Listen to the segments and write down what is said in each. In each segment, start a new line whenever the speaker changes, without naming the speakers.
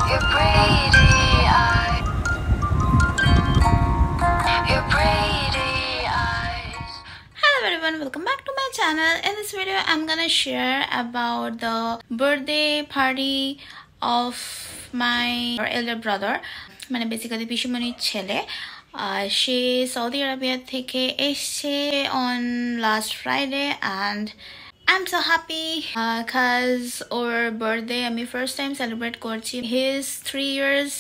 Your pretty eyes. Your pretty eyes.
Hello everyone, welcome back to my channel. In this video I'm gonna share about the birthday party of my elder brother, মানে basically পিসিমণির ছেলে। সে Saudi Arabia থেকে এসছে on last Friday and I'm so happy because our birthday আমি first time celebrate করছি. He is 3 years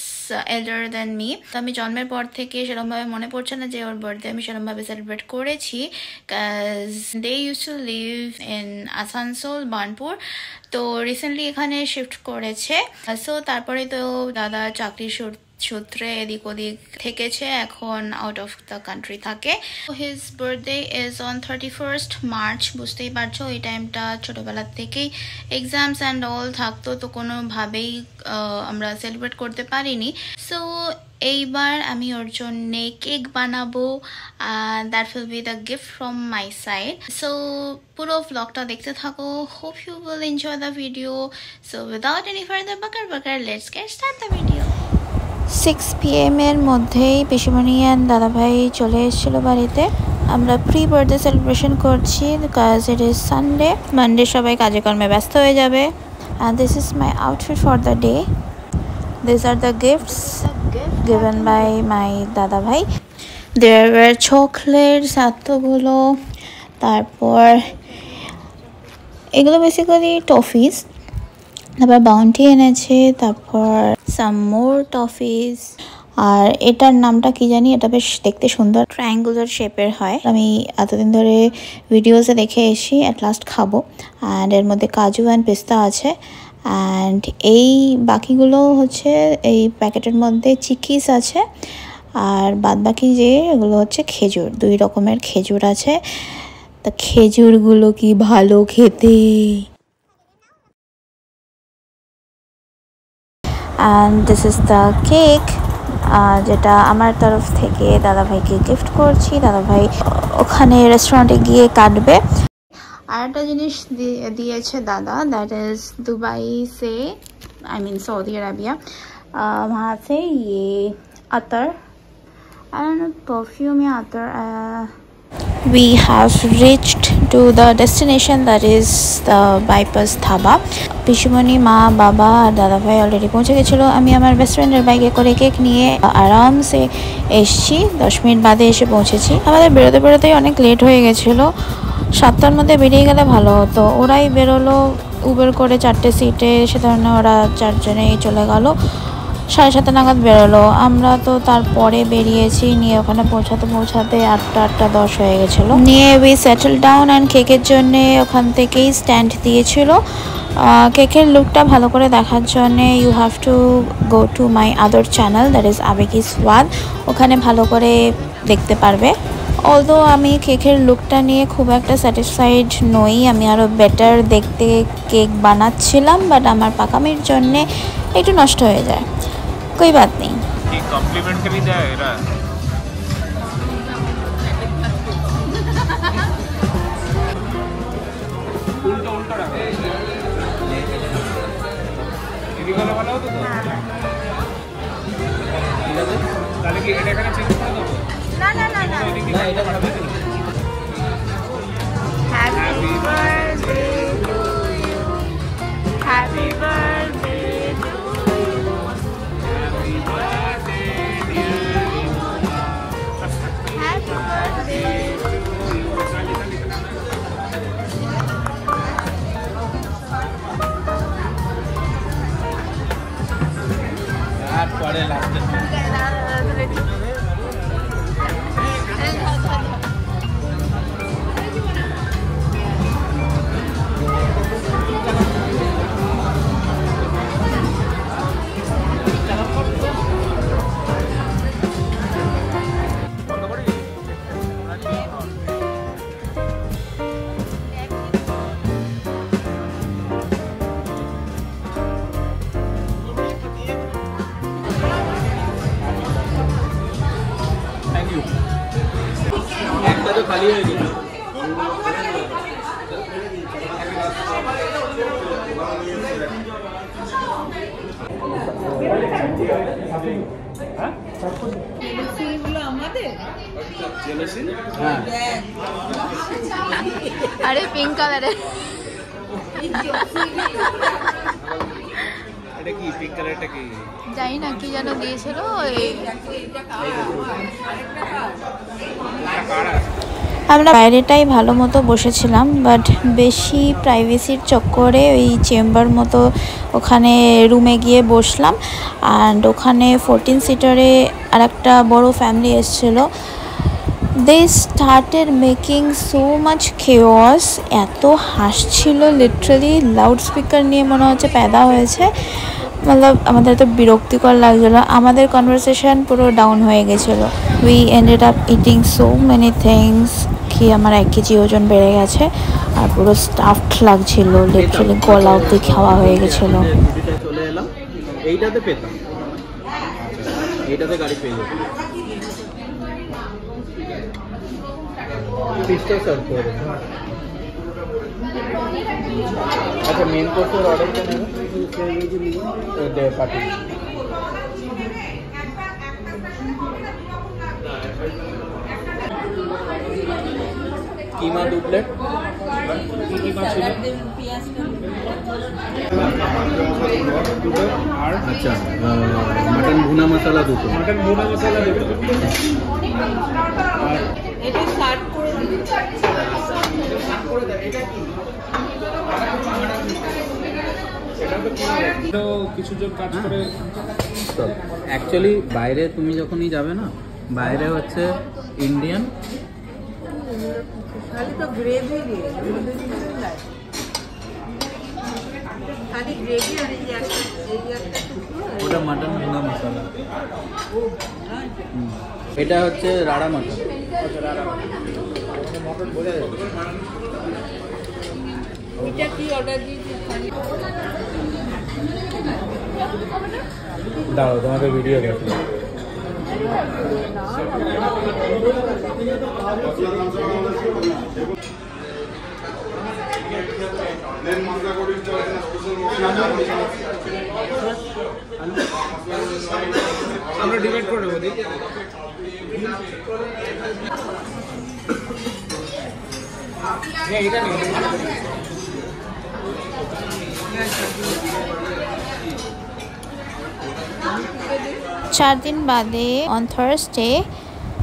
elder than me. তো আমি জন্মের পর থেকে সেরকমভাবে মনে পড়ছে না যে ওর বার্থডে আমি সেরকমভাবে সেলিব্রেট করেছি, because they used to live in Asansol Burnpur. তো রিসেন্টলি এখানে শিফট করেছে। সো তারপরে তো দাদা চাকরির সূত্রে এদিক ওদিক থেকেছে, এখন আউট অফ দ্য কান্ট্রি থাকে। His birthday is on 31st March. বুঝতেই পারছো এই টাইমটা ছোটোবেলার থেকেই এক্সামস অ্যান্ড অল থাকতো, তো কোনোভাবেই আমরা সেলিব্রেট করতে পারিনি। সো এইবার আমি ওর জন্যে কেক বানাবো, that will be the gift from my side. So পুরো ব্লগটা দেখতে থাকো, hope you will enjoy the video. So without any further bother let's get start the video. 6 PM এর মধ্যেই পিসিমণি অ্যান্ড দাদাভাই চলে এসেছিলো বাড়িতে। আমরা প্রি বার্থডে সেলিব্রেশন করছি because it is Sunday. Monday সবাই কাজে কর্মে ব্যস্ত হয়ে যাবে। And this is my outfit for the day. This are the gifts given by my দাদাভাই। দেয়ার ওয়ার চকলেটস এতগুলো, তারপর এগুলো বেসিক্যালি টফিস, তারপর বাউন্টি এনেছে, তারপর সাম মোর টফিস। আর এটার নামটা কি জানি, এটা বেশ দেখতে সুন্দর, ট্রায়াঙ্গুলার শেপের হয়। আমি এতদিন ধরে ভিডিওসে দেখে এসি, অ্যাট লাস্ট খাবো। অ্যান্ড এর মধ্যে কাজু অ্যান্ড পেস্তা আছে। অ্যান্ড এই বাকিগুলো হচ্ছে এই প্যাকেটের মধ্যে চিকিস আছে, আর বাদ বাকি যে এগুলো হচ্ছে খেজুর, 2 রকমের খেজুর আছে। তা খেজুরগুলো কি ভালো খেতে। And this is the cake, যেটা আমার তরফ থেকে দাদাভাইকে গিফট করছি। দাদাভাই ওখানে রেস্টুরেন্টে গিয়ে কাটবে। আর একটা জিনিস দিয়েছে দাদা, that is Dubai say, I mean Saudi Arabia. वहाँ से ये अतर एंड परफ्यूम या अतर। We have reached to the destination, that is the bypass dhaba. পিসিমণি, মা, বাবা আর দাদাভাই অলরেডি পৌঁছে গেছিলো। আমি আমার বেস্ট ফ্রেন্ডের বাইকে করে কেক নিয়ে আরামসে এসছি। 10 মিনিট বাদে এসে পৌঁছেছি। আমাদের বেরোতে বেরোতেই অনেক লেট হয়ে গেছিলো। 7টার মধ্যে বেরিয়ে গেলে ভালো হতো। ওরাই বেরোলো উবের করে 4টে সিটে, সে ধরনের ওরা 4 জনেই চলে গেল। 7:30 নাগাদ বেরোলো। আমরা তো তারপরে বেরিয়েছি, নিয়ে ওখানে পৌঁছাতে 8:10 হয়ে গেছিলো। নিয়ে উই সেটেল ডাউন অ্যান্ড কেকের জন্যে ওখান থেকেই স্ট্যান্ড দিয়েছিল। কেকের লুকটা ভালো করে দেখার জন্যে you have to go to my other channel, that is Abegi Swad. ওখানে ভালো করে দেখতে পারবে। অলদো আমি কেকের লুকটা নিয়ে খুব একটা স্যাটিসফাইড নই, আমি আরও বেটার দেখতে কেক বানাচ্ছিলাম, বাট আমার পাকামির জন্যে একটু নষ্ট হয়ে যায়। कोई बात नहीं।
कॉम्प्लीमेंट भी दे रहा है। उल्टा उल्टा रखा है। ये वाला वाला हो तो ताले की एटा करना चेंज कर दो।
ना ना ना ना, happy birthday to you, happy birthday to you, happy birthday dear, happy birthday to you.
यार पड़े लास्ट में खाली है হ্যাঁ
আরে পিঙ্ক কালারের
এটা কি পিঙ্ক কালারটা কি
জানি না কি যেন দিয়েছিল আমরা বাইরেটাই ভালো মতো বসেছিলাম বাট বেশি প্রাইভেসির চক্করে ওই চেম্বার মতো ওখানে রুমে গিয়ে বসলাম অ্যান্ড ওখানে 14 সিটারে আর একটা বড় ফ্যামিলি এসেছিলো they started making so much chaos এত হাসছিল লিটারালি লাউড স্পিকার নিয়ে মনে হচ্ছে প্যাদা হয়েছে মতলব আমাদের তো বিরক্তিকর লাগছিলো আমাদের কনভারসেশন পুরো ডাউন হয়ে গেছিলো we ended up eating so many things কি আমার 1 কেজি ওজন বেড়ে গেছে আর পুরো স্টাফড লাগছিল লিটারালি গলা অবধি খাওয়া হয়ে গেছিলো
চলে এলাম এইটাতে পেতাম এইটাতে গাড়ি পেয়ে যেত পিসটা সার্ভ করে আচ্ছা মেন কোর্সের অর্ডারটা নেবে পার্টি কিমা 2 প্লেট
কিমা ছিল আর
আচ্ছা মটন ভুনা মশলা 2
মটন ভুনা মশলা দেবে আর
এটা স্টার্ট করে দিন
তো কিছু জন কাজ করে
অ্যাকচুয়ালি বাইরে তুমি যখনই যাবে না বাইরে হচ্ছে ইন্ডিয়ান
খালি তো গ্রেভি দিয়ে খালি গ্রেভি আর এই একটা
ওটা মাটন ভুনা মশলা এটা হচ্ছে রাড়া মটন
মটন বোঝা যাবে
এটা কি অর্ডার দিয়েছি
দাঁড়াও তোমাকে ভিডিও দেখো
আমরা ডিভাইড করে নেবো দিদি এটা নেই
4 দিন বাদে অন থার্সডে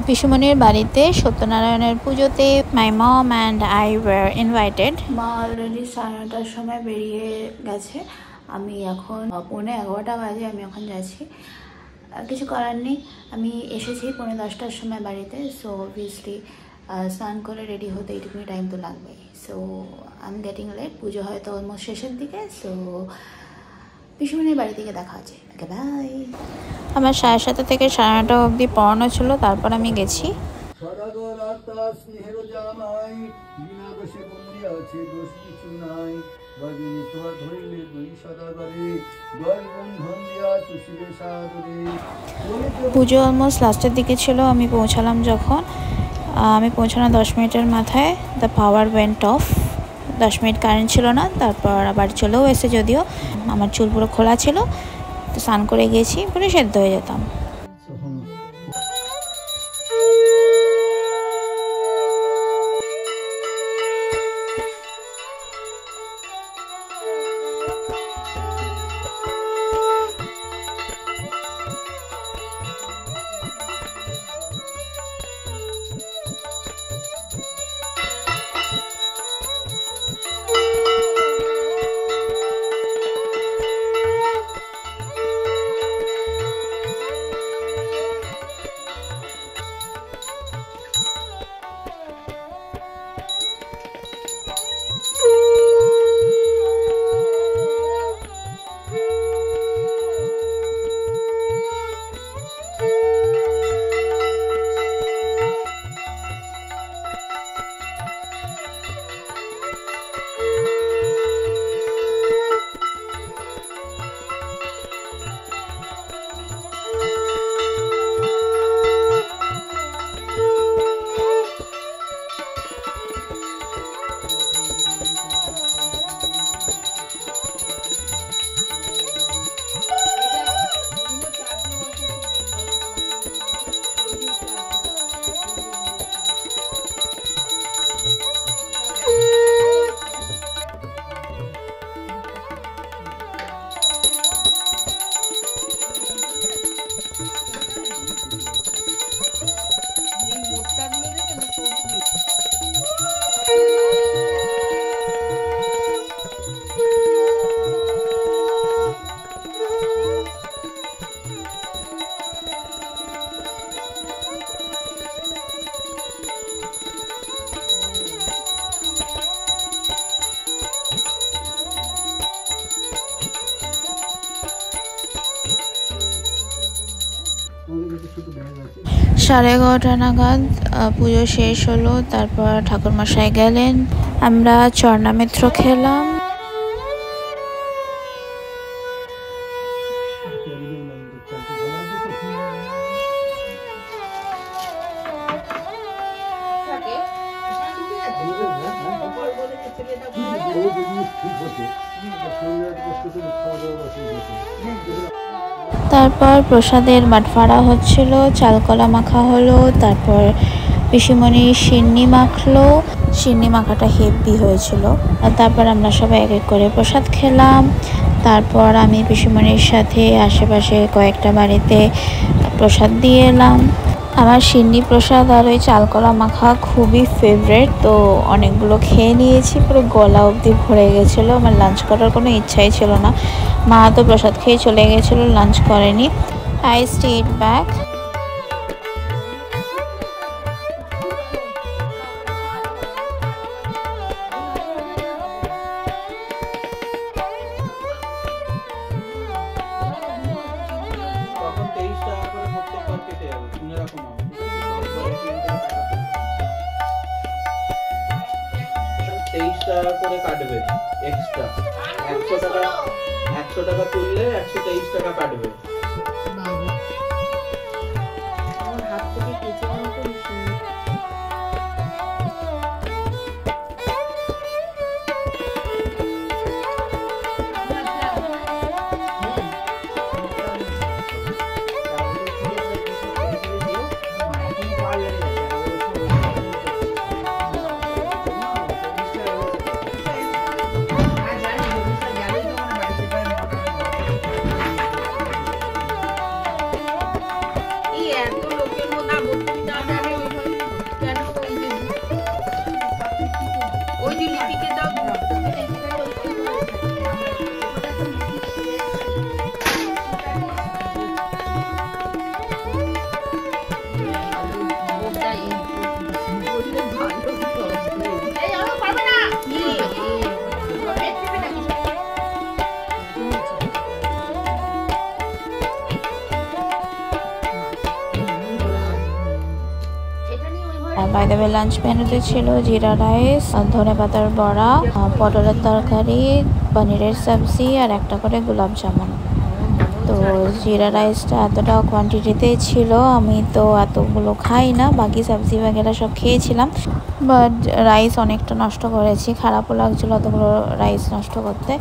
পিসুমনির বাড়িতে সত্যনারায়ণের পুজোতে my mom and I were invited মা অলরেডি 9:30টার সময় বেরিয়ে গেছে আমি এখন 11:15 বাজে আমি এখন যাচ্ছি কিছু করার নেই আমি এসেছি 10:30টার সময় বাড়িতে সো অবভিয়াসলি স্নান করে রেডি হতে এইটুকুনি টাইম তো লাগবেই so I am getting late Pujo হয়তো অলমোস্ট শেষের দিকে সো পিসুমনির বাড়ি থেকে দেখা আছে ওকে বাই আমার 7:30 থেকে 9:30 অবধি পড়ানো ছিল তারপর আমি গেছি পুজো অলমোস্ট লাস্টের দিকে ছিল আমি পৌঁছালাম যখন আমি পৌঁছানো 10 মিনিটের মাথায় the power went of 10 minute current ছিল না তারপর আবার চলেও এসে যদিও আমার চুল পুরো খোলা ছিল তো স্নান করে গিয়েছি পুরো সেদ্ধ হয়ে যেতাম 11:30 নাগাদ পুজো শেষ হলো, তারপর ঠাকুরমশাই গেলেন, আমরা চরণামিত্র খেলাম। তারপর প্রসাদের বাটফাড়া হচ্ছিল, চালকলা মাখা হলো, তারপর পিসিমণি সিন্নি মাখলো, সিন্নি মাখাটা হেভি হয়েছিল। আর তারপর আমরা সবাই এক এক করে প্রসাদ খেলাম। তারপর আমি পিসিমণির সাথে আশেপাশে কয়েকটা বাড়িতে প্রসাদ দিয়ে এলাম। আমার সিন্নি প্রসাদ আর ওই চালকলা মাখা খুবই ফেভারেট, তো অনেকগুলো খেয়ে নিয়েছি, পুরো গলা অবধি ভরে গেছিলো। আমার লাঞ্চ করার কোনো ইচ্ছাই ছিল না, মা তো প্রসাদ খেয়ে চলে গেছিলো, লাঞ্চ করেনি। I stayed back.
তখন 23 টাকা করে প্রত্যেকবার কেটে যাবে, শুনে রাখো না। 23 টাকা করে কাটবে এক্সট্রা। 100 টাকা তুললে 123 টাকা কাটবে।
আমার হাত থেকে কেচে নেওয়া তো ভীষণ।
বাই দ্য ওয়ে, লাঞ্চ মেনুতে ছিল জিরা রাইস, ধনে পাতার বড়া, পটলের তরকারি, পনিরের সবজি আর একটা করে গোলাপ জামুন। তো জিরা রাইসটা এতটা কোয়ান্টিটিতেই ছিল, আমি তো এতগুলো খাই না, বাকি সবজি বাগেরা সব খেয়েছিলাম, বাট রাইস অনেকটা নষ্ট করেছি, খারাপও লাগছিল অতগুলো রাইস নষ্ট করতে।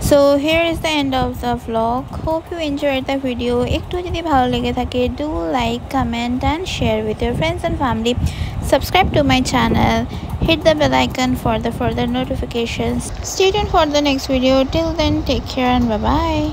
So here is the end of the vlog. Hope you enjoyed the video. একটু যদি ভালো লেগে থাকে, do like, comment and share with your friends and family. Subscribe to my channel. Hit the bell icon for the further notifications. Stay tuned for the next video. Till then, take care and bye bye.